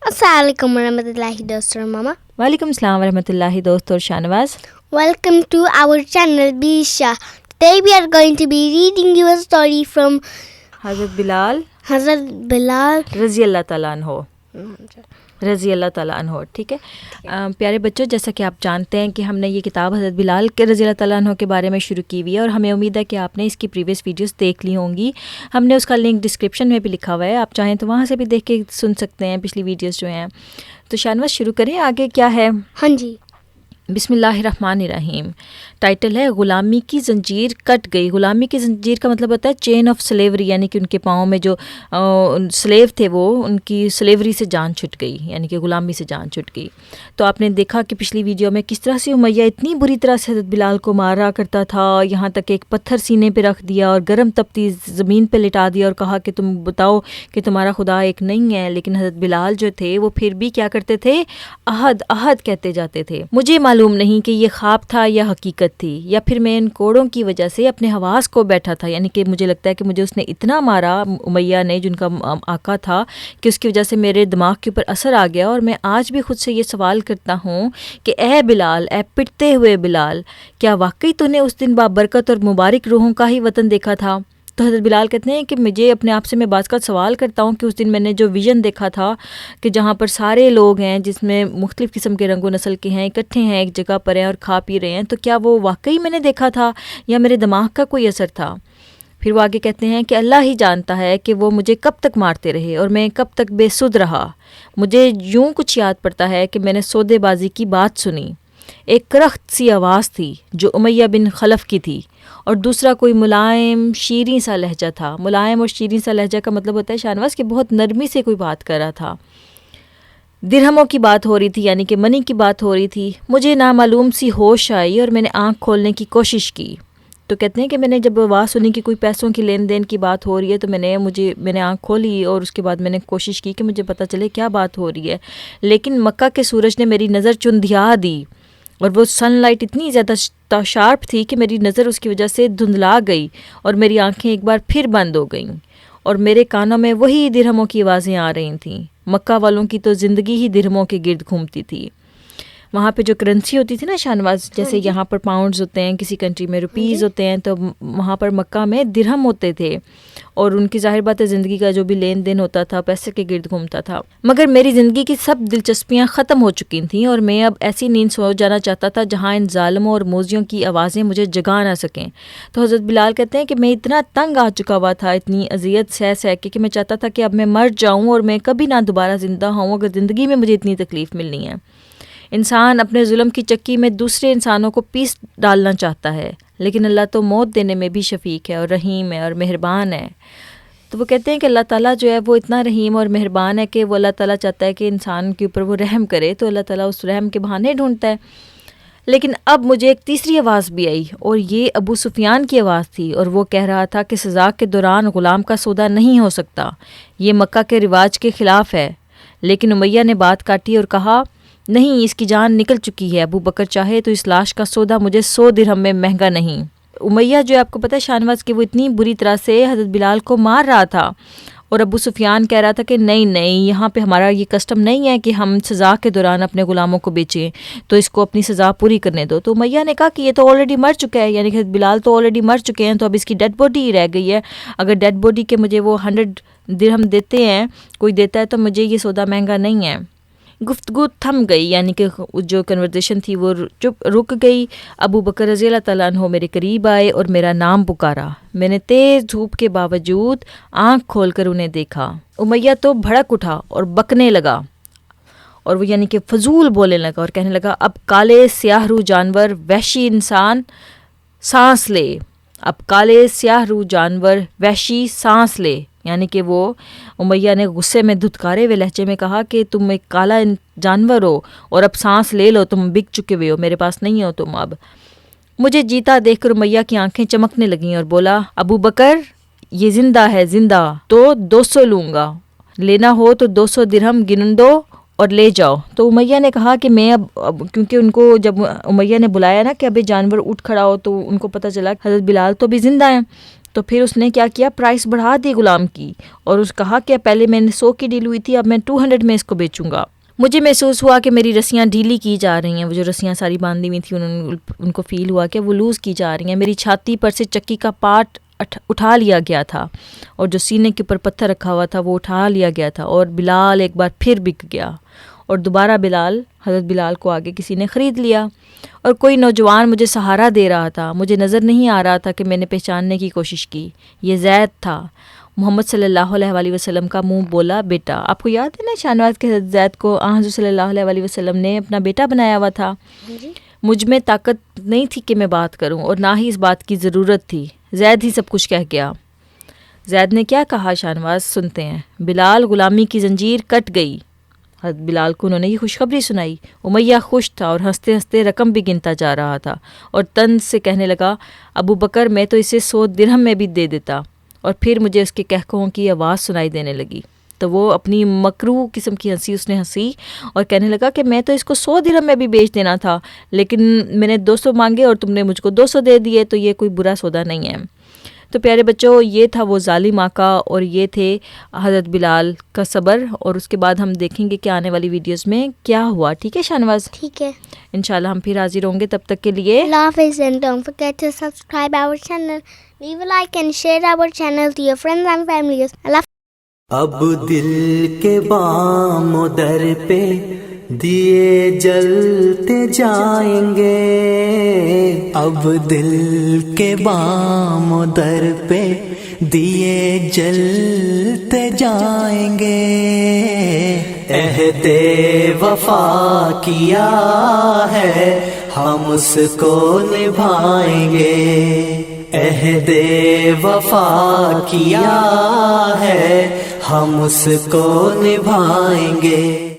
السلام علیکم ورحمۃ اللہ دوست اور ماما. وعلیکم السلام ورحمۃ اللہ دوست اور Shahnawaz. Welcome to our channel Bisha. Today we are going to be reading you a story from حضرت بلال رضی اللہ تعالیٰ عنہ. ٹھیک ہے پیارے بچوں، جیسا کہ آپ جانتے ہیں کہ ہم نے یہ کتاب حضرت بلال کے رضی اللہ تعالیٰ عنہ کے بارے میں شروع کی ہوئی ہے، اور ہمیں امید ہے کہ آپ نے اس کی پریویس ویڈیوز دیکھ لی ہوں گی. ہم نے اس کا لنک ڈسکرپشن میں بھی لکھا ہوا ہے، آپ چاہیں تو وہاں سے بھی دیکھ کے سن سکتے ہیں پچھلی ویڈیوز جو ہیں. تو شاہنواز شروع کریں، آگے کیا ہے؟ ہاں جی. بسم اللہ الرحمن الرحیم. ٹائٹل ہے غلامی کی زنجیر کٹ گئی. غلامی کی زنجیر کا مطلب ہوتا ہے چین آف سلیوری، یعنی کہ ان کے پاؤں میں جو سلیو تھے وہ ان کی سلیوری سے جان چھٹ گئی، یعنی کہ غلامی سے جان چھٹ گئی. تو آپ نے دیکھا کہ پچھلی ویڈیو میں کس طرح سے امیہ اتنی بری طرح سے حضرت بلال کو مارا کرتا تھا، یہاں تک ایک پتھر سینے پہ رکھ دیا اور گرم تپتی زمین پہ لٹا دیا اور کہا کہ تم بتاؤ کہ تمہارا خدا ایک نہیں ہے. لیکن حضرت بلال جو تھے وہ پھر بھی کیا کرتے تھے؟ احد احد کہتے جاتے تھے. مجھے معلوم نہیں کہ یہ خواب تھا یا حقیقت تھی، یا پھر میں ان کوڑوں کی وجہ سے اپنے حواس کو بیٹھا تھا، یعنی کہ مجھے لگتا ہے کہ مجھے اس نے اتنا مارا امیہ نے، جن کا آقا تھا، کہ اس کی وجہ سے میرے دماغ کے اوپر اثر آ گیا. اور میں آج بھی خود سے یہ سوال کرتا ہوں کہ اے بلال، اے پٹتے ہوئے بلال، کیا واقعی تو نے اس دن بابرکت اور مبارک روحوں کا ہی وطن دیکھا تھا؟ تو حضرت بلال کہتے ہیں کہ مجھے اپنے آپ سے میں بعض کا سوال کرتا ہوں کہ اس دن میں نے جو ویژن دیکھا تھا کہ جہاں پر سارے لوگ ہیں، جس میں مختلف قسم کے رنگ و نسل کے ہیں، اکٹھے ہیں، ایک جگہ پر ہیں اور کھا پی رہے ہیں، تو کیا وہ واقعی میں نے دیکھا تھا یا میرے دماغ کا کوئی اثر تھا؟ پھر وہ آگے کہتے ہیں کہ اللہ ہی جانتا ہے کہ وہ مجھے کب تک مارتے رہے اور میں کب تک بے سدھ رہا. مجھے یوں کچھ یاد پڑتا ہے کہ میں نے سودے بازی کی بات سنی. ایک کرخت سی آواز تھی جو امیہ بن خلف کی تھی، اور دوسرا کوئی ملائم شیریں سا لہجہ تھا. ملائم اور شیریں سا لہجہ کا مطلب ہوتا ہے شاہنواز کہ بہت نرمی سے کوئی بات کر رہا تھا. درہموں کی بات ہو رہی تھی، یعنی کہ منی کی بات ہو رہی تھی. مجھے نامعلوم سی ہوش آئی اور میں نے آنکھ کھولنے کی کوشش کی. تو کہتے ہیں کہ میں نے جب آواز سنی کہ کوئی پیسوں کی لین دین کی بات ہو رہی ہے تو میں نے آنکھ کھولی اور اس کے بعد میں نے کوشش کی کہ مجھے پتہ چلے کیا بات ہو رہی ہے. لیکن مکہ کے سورج نے میری نظر چندھیا دی، اور وہ سن لائٹ اتنی زیادہ شارپ تھی کہ میری نظر اس کی وجہ سے دھندلا گئی اور میری آنکھیں ایک بار پھر بند ہو گئیں، اور میرے کانوں میں وہی درہموں کی آوازیں آ رہی تھیں. مکہ والوں کی تو زندگی ہی درہموں کے گرد گھومتی تھی. وہاں پہ جو کرنسی ہوتی تھی نا شاہنواز، جیسے یہاں پر پاؤنڈز ہوتے ہیں، کسی کنٹری میں روپیز ہوتے ہیں، تو وہاں پر مکہ میں درہم ہوتے تھے، اور ان کی ظاہر بات ہے زندگی کا جو بھی لین دین ہوتا تھا پیسے کے گرد گھومتا تھا. مگر میری زندگی کی سب دلچسپیاں ختم ہو چکی تھیں، اور میں اب ایسی نیند سو جانا چاہتا تھا جہاں ان ظالموں اور موذیوں کی آوازیں مجھے جگا نہ سکیں. تو حضرت بلال کہتے ہیں کہ میں اتنا تنگ آ چکا ہوا تھا، اتنی اذیت سہ کے کہ میں چاہتا تھا کہ اب میں مر جاؤں اور میں کبھی نہ دوبارہ زندہ ہوں اگر زندگی میں مجھے اتنی تکلیف ملنی ہے. انسان اپنے ظلم کی چکی میں دوسرے انسانوں کو پیس ڈالنا چاہتا ہے، لیکن اللہ تو موت دینے میں بھی شفیق ہے اور رحیم ہے اور مہربان ہے. تو وہ کہتے ہیں کہ اللہ تعالیٰ جو ہے وہ اتنا رحیم اور مہربان ہے کہ وہ اللہ تعالیٰ چاہتا ہے کہ انسان کے اوپر وہ رحم کرے، تو اللہ تعالیٰ اس رحم کے بہانے ڈھونڈتا ہے. لیکن اب مجھے ایک تیسری آواز بھی آئی، اور یہ ابو سفیان کی آواز تھی، اور وہ کہہ رہا تھا کہ سزا کے دوران غلام کا سودا نہیں ہو سکتا، یہ مکہ کے رواج کے خلاف ہے. لیکن امیہ نے بات کاٹی اور کہا، نہیں، اس کی جان نکل چکی ہے. ابو بکر چاہے تو اس لاش کا سودا مجھے 100 درہم میں مہنگا نہیں. امیہ جو آپ کو پتہ ہے شاہنواز کہ وہ اتنی بری طرح سے حضرت بلال کو مار رہا تھا، اور ابو سفیان کہہ رہا تھا کہ نہیں، یہاں پہ ہمارا یہ کسٹم نہیں ہے کہ ہم سزا کے دوران اپنے غلاموں کو بیچیں، تو اس کو اپنی سزا پوری کرنے دو. تو امیہ نے کہا کہ یہ تو آلریڈی مر چکا ہے، یعنی کہ بلال تو آلریڈی مر چکے ہیں، تو اب اس کی ڈیڈ باڈی ہی رہ گئی ہے. اگر ڈیڈ باڈی کے مجھے وہ 100 درہم دیتے ہیں، کوئی دیتا ہے، تو مجھے یہ سودا مہنگا نہیں ہے. گفتگو تھم گئی، یعنی کہ جو کنورزیشن تھی وہ رک گئی. ابو بکر رضی اللہ تعالیٰ عنہ میرے قریب آئے اور میرا نام پکارا. میں نے تیز دھوپ کے باوجود آنکھ کھول کر انہیں دیکھا. امیہ تو بھڑک اٹھا اور بکنے لگا، اور وہ یعنی کہ فضول بولنے لگا اور کہنے لگا، اب کالے سیاہ رو جانور وحشی انسان سانس لے. اب کالے سیاہ رو جانور وحشی سانس لے، یعنی کہ وہ امیہ نے غصے میں دھتکارے ہوئے لہجے میں کہا کہ تم ایک کالا جانور ہو اور اب سانس لے لو، تم بک چکے ہوئے ہو، میرے پاس نہیں ہو تم اب. مجھے جیتا دیکھ کر امیہ کی آنکھیں چمکنے لگیں اور بولا، ابو بکر یہ زندہ ہے، زندہ تو 200 لوں گا، لینا ہو تو 200 درہم گن دو اور لے جاؤ. تو امیہ نے کہا کہ میں اب کیونکہ ان کو جب امیہ نے بلایا نا کہ اب جانور اٹھ کھڑا ہو، تو ان کو پتہ چلا کہ حضرت بلال تو بھی زندہ ہیں. تو پھر اس نے کیا کیا, پرائس بڑھا دی غلام کی, اور اس کہا کہ پہلے میں نے 100 کی ڈیل ہوئی تھی, اب میں 200 میں اس کو بیچوں گا. مجھے محسوس ہوا کہ میری رسیاں ڈھیلی کی جا رہی ہیں, وہ جو رسیاں ساری باندھی ہوئی تھیں ان کو فیل ہوا کہ وہ لوز کی جا رہی ہیں. میری چھاتی پر سے چکی کا پارٹ اٹھا لیا گیا تھا, اور جو سینے کے اوپر پتھر رکھا ہوا تھا وہ اٹھا لیا گیا تھا, اور بلال ایک بار پھر بک گیا, اور دوبارہ حضرت بلال کو آگے کسی نے خرید لیا. اور کوئی نوجوان مجھے سہارا دے رہا تھا, مجھے نظر نہیں آ رہا تھا کہ میں نے پہچاننے کی کوشش کی. یہ زید تھا. محمد صلی اللہ علیہ وآلہ وسلم کا منہ بولا بیٹا. آپ کو یاد ہے نا شاہنواز کے حضرت زید کو حضور صلی اللہ علیہ وآلہ وسلم نے اپنا بیٹا بنایا ہوا تھا. مجھ میں طاقت نہیں تھی کہ میں بات کروں, اور نہ ہی اس بات کی ضرورت تھی. زید ہی سب کچھ کہہ گیا. زید نے کیا کہا شاہنواز, سنتے ہیں. بلال غلامی کی زنجیر کٹ گئی. حضرت بلال کو انہوں نے یہ خوشخبری سنائی. امیہ خوش تھا اور ہنستے ہنستے رقم بھی گنتا جا رہا تھا, اور طنز سے کہنے لگا, ابو بکر میں تو اسے 100 درہم میں بھی دے دیتا. اور پھر مجھے اس کے کہکہوں کی آواز سنائی دینے لگی. تو وہ اپنی مکروہ قسم کی ہنسی اس نے ہنسی اور کہنے لگا کہ میں تو اس کو 100 درہم میں بھی بیچ دینا تھا, لیکن میں نے 200 مانگے اور تم نے مجھ کو 200 دے دیے, تو یہ کوئی برا سودا نہیں ہے. تو پیارے بچوں, یہ تھا وہ ظالم آقا, اور یہ تھے حضرت بلال کا صبر. اور اس کے بعد ہم دیکھیں گے کہ آنے والی ویڈیوز میں کیا ہوا. ٹھیک ہے شاہنواز؟ ٹھیک ہے, انشاءاللہ ہم پھر حاضر ہوں گے. تب تک کے لیے اللہ حافظ, and don't forget to subscribe our channel, leave a like and share our channel to your friends and families. Allah. اب دل کے بام و در پہ دیے جلتے جائیں گے, اب دل کے بام و در پہ دیے جلتے جائیں گے. عہد وفا کیا ہے ہم اس کو نبھائیں گے, عہد وفا کیا ہے ہم اس کو نبھائیں گے.